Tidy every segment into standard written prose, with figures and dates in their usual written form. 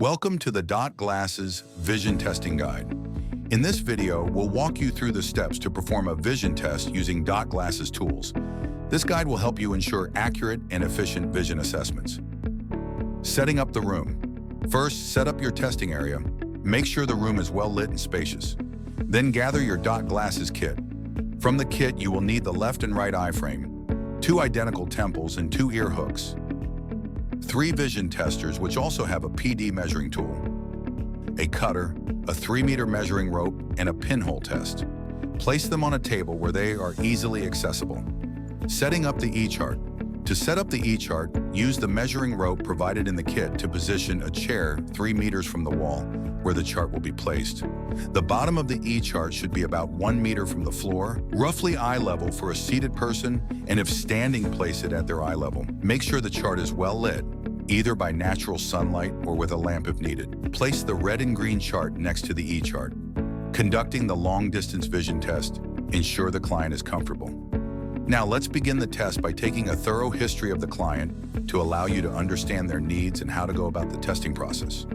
Welcome to the Dot Glasses Vision Testing Guide. In this video, we'll walk you through the steps to perform a vision test using Dot Glasses tools. This guide will help you ensure accurate and efficient vision assessments. Setting up the room. First, set up your testing area. Make sure the room is well lit and spacious. Then gather your Dot Glasses kit. From the kit, you will need the left and right eye frame, 2 identical temples and 2 ear hooks, 3 vision testers which also have a PD measuring tool, a cutter, a 3-meter measuring rope, and a pinhole test. Place them on a table where they are easily accessible. Setting up the E-chart. To set up the E-chart, use the measuring rope provided in the kit to position a chair 3 meters from the wall where the chart will be placed. The bottom of the E-chart should be about 1 meter from the floor, roughly eye level for a seated person, and if standing, place it at their eye level. Make sure the chart is well lit, either by natural sunlight or with a lamp if needed. Place the red and green chart next to the E-chart. Conducting the long-distance vision test, ensure the client is comfortable. Now let's begin the test by taking a thorough history of the client to allow you to understand their needs and how to go about the testing process.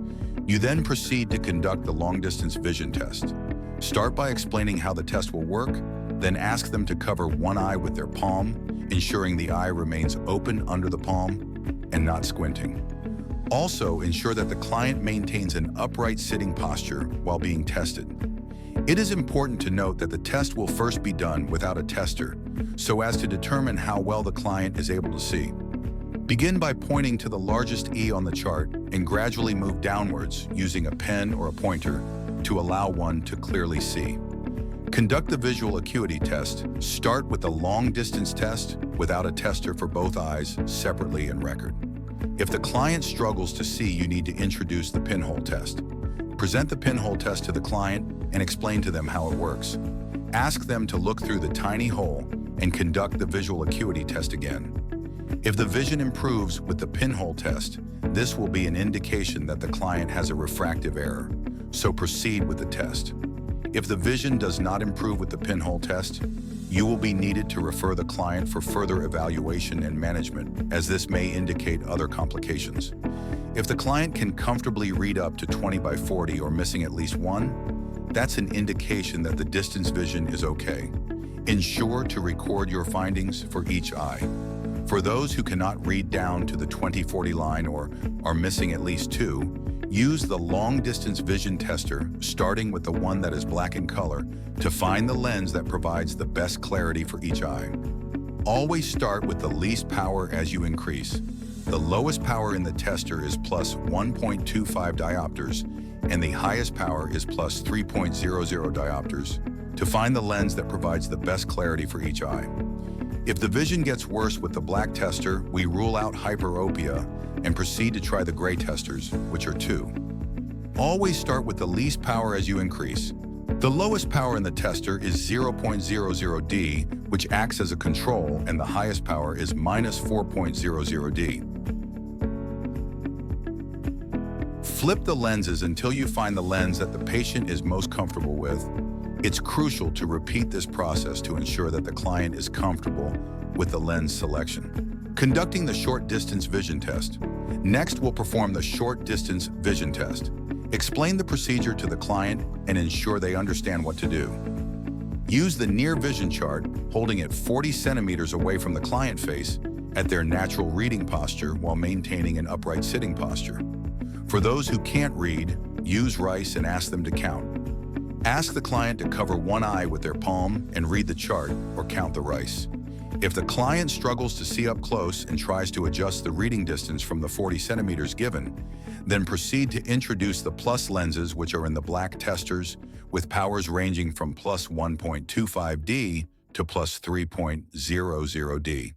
You then proceed to conduct the long-distance vision test. Start by explaining how the test will work, then ask them to cover one eye with their palm, ensuring the eye remains open under the palm and not squinting. Also, ensure that the client maintains an upright sitting posture while being tested. It is important to note that the test will first be done without a tester, so as to determine how well the client is able to see. Begin by pointing to the largest E on the chart and gradually move downwards using a pen or a pointer to allow one to clearly see. Conduct the visual acuity test. Start with the long-distance test without a tester for both eyes separately in record. If the client struggles to see, you need to introduce the pinhole test. Present the pinhole test to the client and explain to them how it works. Ask them to look through the tiny hole and conduct the visual acuity test again. If the vision improves with the pinhole test, this will be an indication that the client has a refractive error, so proceed with the test. If the vision does not improve with the pinhole test, you will be needed to refer the client for further evaluation and management, as this may indicate other complications. If the client can comfortably read up to 20 by 40 or missing at least one, that's an indication that the distance vision is okay. Ensure to record your findings for each eye. For those who cannot read down to the 20/40 line or are missing at least 2, use the long-distance vision tester, starting with the one that is black in color, to find the lens that provides the best clarity for each eye. Always start with the least power as you increase. The lowest power in the tester is plus 1.25 diopters, and the highest power is plus 3.00 diopters, to find the lens that provides the best clarity for each eye. If the vision gets worse with the black tester, we rule out hyperopia and proceed to try the gray testers, which are 2. Always start with the least power as you increase. The lowest power in the tester is 0.00D, which acts as a control, and the highest power is minus 4.00D. Flip the lenses until you find the lens that the patient is most comfortable with. It's crucial to repeat this process to ensure that the client is comfortable with the lens selection. Conducting the short-distance vision test. Next, we'll perform the short-distance vision test. Explain the procedure to the client and ensure they understand what to do. Use the near vision chart, holding it 40 centimeters away from the client face at their natural reading posture while maintaining an upright sitting posture. For those who can't read, use rice and ask them to count. Ask the client to cover one eye with their palm and read the chart or count the rice. If the client struggles to see up close and tries to adjust the reading distance from the 40 centimeters given, then proceed to introduce the plus lenses, which are in the black testers, with powers ranging from plus 1.25D to plus 3.00D.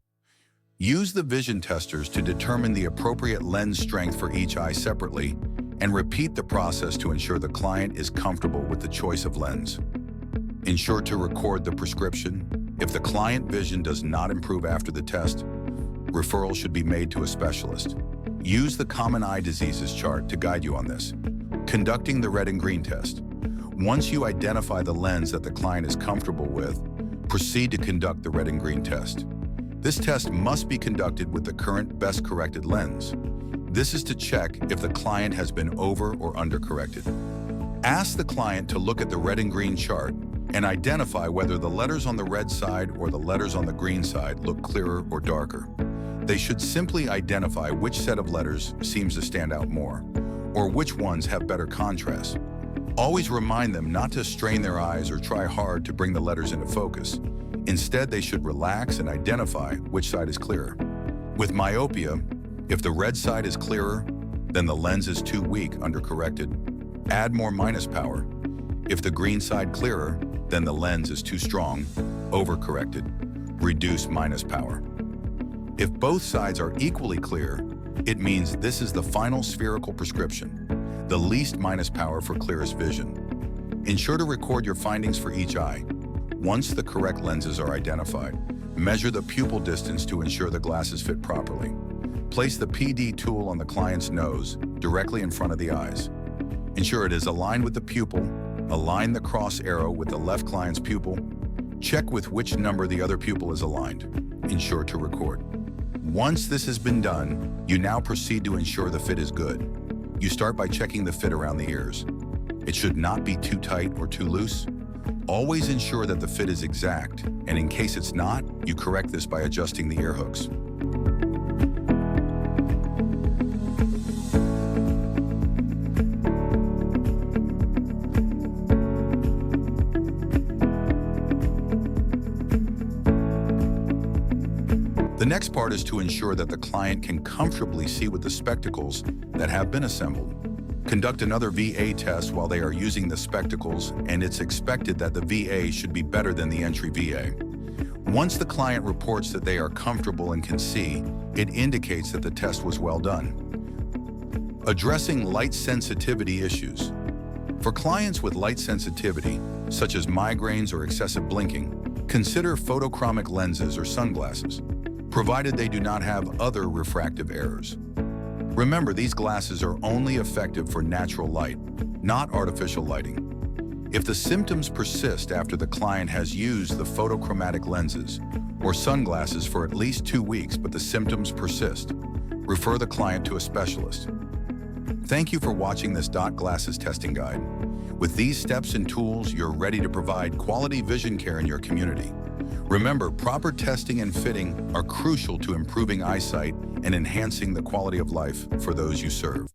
Use the vision testers to determine the appropriate lens strength for each eye separately, and repeat the process to ensure the client is comfortable with the choice of lens. Ensure to record the prescription. If the client vision does not improve after the test, referral should be made to a specialist. Use the common eye diseases chart to guide you on this. Conducting the red and green test. Once you identify the lens that the client is comfortable with, proceed to conduct the red and green test. This test must be conducted with the current best corrected lens. This is to check if the client has been over or undercorrected. Ask the client to look at the red and green chart and identify whether the letters on the red side or the letters on the green side look clearer or darker. They should simply identify which set of letters seems to stand out more, or which ones have better contrast. Always remind them not to strain their eyes or try hard to bring the letters into focus. Instead, they should relax and identify which side is clearer. With myopia, if the red side is clearer, then the lens is too weak, undercorrected. Add more minus power. If the green side clearer, then the lens is too strong, overcorrected. Reduce minus power. If both sides are equally clear, it means this is the final spherical prescription, the least minus power for clearest vision. Ensure to record your findings for each eye. Once the correct lenses are identified, measure the pupil distance to ensure the glasses fit properly. Place the PD tool on the client's nose, directly in front of the eyes. Ensure it is aligned with the pupil. Align the cross arrow with the left client's pupil. Check with which number the other pupil is aligned. Ensure to record. Once this has been done, you now proceed to ensure the fit is good. You start by checking the fit around the ears. It should not be too tight or too loose. Always ensure that the fit is exact, and in case it's not, you correct this by adjusting the ear hooks. The next part is to ensure that the client can comfortably see with the spectacles that have been assembled. Conduct another VA test while they are using the spectacles, and it's expected that the VA should be better than the entry VA. Once the client reports that they are comfortable and can see, it indicates that the test was well done. Addressing light sensitivity issues. For clients with light sensitivity, such as migraines or excessive blinking, consider photochromic lenses or sunglasses, provided they do not have other refractive errors. Remember, these glasses are only effective for natural light, not artificial lighting. If the symptoms persist after the client has used the photochromatic lenses or sunglasses for at least 2 weeks but the symptoms persist, refer the client to a specialist. Thank you for watching this Dot Glasses testing guide. With these steps and tools, you're ready to provide quality vision care in your community. Remember, proper testing and fitting are crucial to improving eyesight and enhancing the quality of life for those you serve.